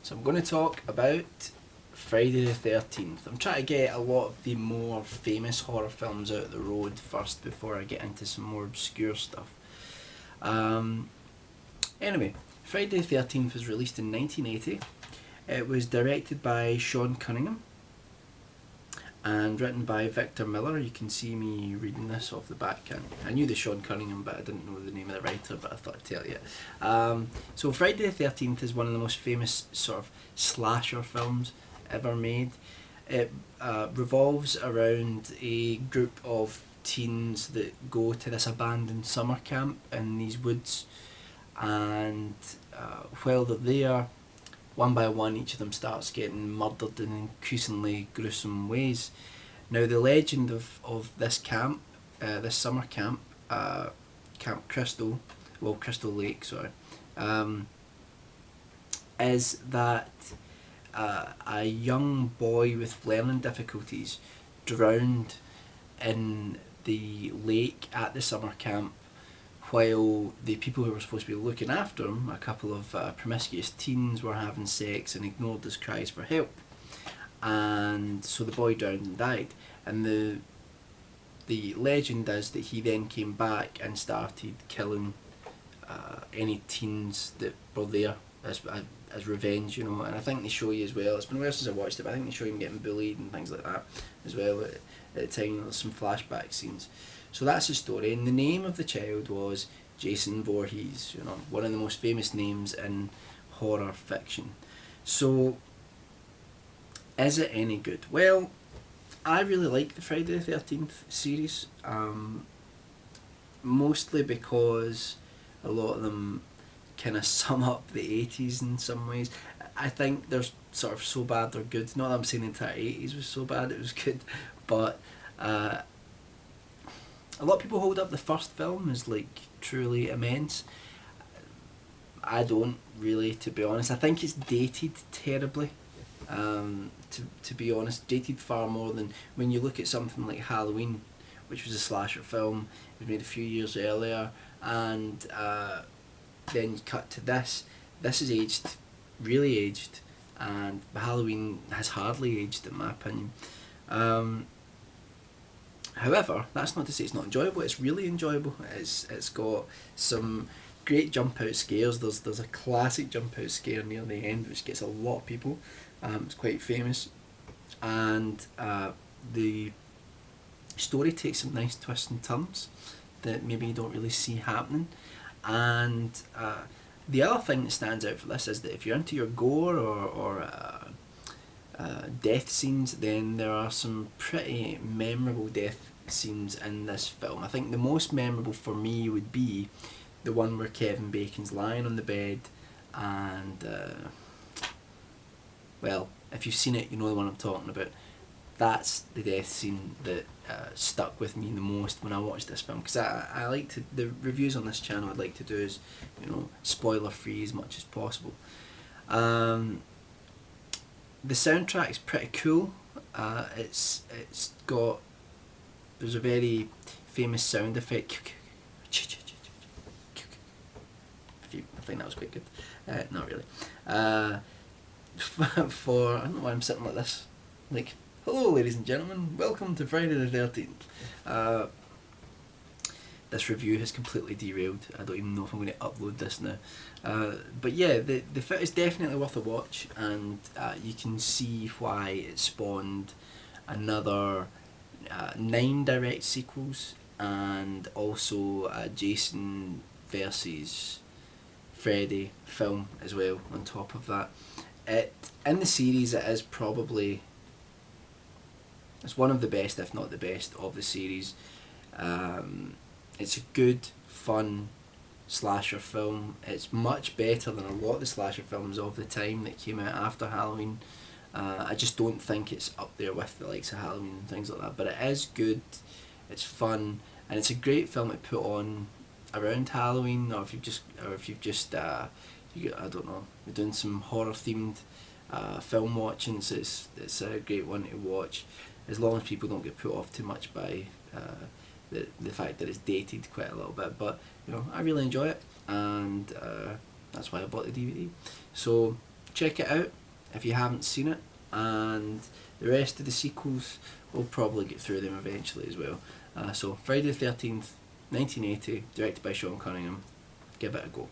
So I'm going to talk about Friday the 13th. I'm trying to get a lot of the more famous horror films out of the road first before I get into some more obscure stuff. Anyway, Friday the 13th was released in 1980. It was directed by Sean Cunningham and written by Victor Miller. You can see me reading this off the back. I knew the Sean Cunningham, but I didn't know the name of the writer, but I thought I'd tell you. So Friday the 13th is one of the most famous sort of slasher films ever made. It revolves around a group of teens that go to this abandoned summer camp in these woods, and while they're there, one by one each of them starts getting murdered in increasingly gruesome ways. Now the legend of this camp, this summer camp, Camp Crystal, Crystal Lake, sorry, is that a young boy with learning difficulties drowned in the lake at the summer camp, while the people who were supposed to be looking after him, a couple of promiscuous teens, were having sex and ignored his cries for help. And so the boy drowned and died. And the legend is that he then came back and started killing any teens that were there as revenge, you know. And I think they show you as well, it's been a while since I watched it, but I think they show him getting bullied and things like that as well at the time. There's some flashback scenes. So that's the story, and the name of the child was Jason Voorhees, you know, one of the most famous names in horror fiction. So, is it any good? Well, I really like the Friday the 13th series, mostly because a lot of them kind of sum up the 80s in some ways. I think they're sort of so bad they're good. Not that I'm saying the entire 80s was so bad it was good, but a lot of people hold up the first film as like truly immense. I don't really, to be honest. I think it's dated terribly. To be honest, dated far more than when you look at something like Halloween, which was a slasher film. It was made a few years earlier, and then you cut to this. This is aged, really aged, and Halloween has hardly aged in my opinion. However, that's not to say it's not enjoyable. It's really enjoyable. It's got some great jump out scares. There's a classic jump out scare near the end which gets a lot of people. It's quite famous, and the story takes some nice twists and turns that maybe you don't really see happening. And the other thing that stands out for this is that if you're into your gore or death scenes, then there are some pretty memorable death scenes in this film. I think the most memorable for me would be the one where Kevin Bacon's lying on the bed, and well, if you've seen it, you know the one I'm talking about. That's the death scene that stuck with me the most when I watched this film, because I like to, the reviews on this channel I'd like to do is, you know, spoiler free as much as possible. The soundtrack's pretty cool. It's got, there's a very famous sound effect. I think that was quite good. Not really. For, I don't know why I'm sitting like this. Like, hello ladies and gentlemen, welcome to Friday the 13th. This review has completely derailed. I don't even know if I'm going to upload this now. But yeah, the film is definitely worth a watch, and you can see why it spawned another 9 direct sequels, and also a Jason versus Freddy film as well on top of that. In the series, it is probably, it's one of the best, if not the best, of the series. It's a good, fun slasher film. It's much better than a lot of the slasher films of the time that came out after Halloween. I just don't think it's up there with the likes of Halloween and things like that, but it is good, it's fun, and it's a great film to put on around Halloween, or if you've just I don't know, you're doing some horror themed film watching. So it's a great one to watch, as long as people don't get put off too much by the fact that it's dated quite a little bit. But you know, I really enjoy it, and that's why I bought the DVD. So check it out. if you haven't seen it, and the rest of the sequels, we'll probably get through them eventually as well. So Friday the 13th, 1980, directed by Sean Cunningham. Give it a go.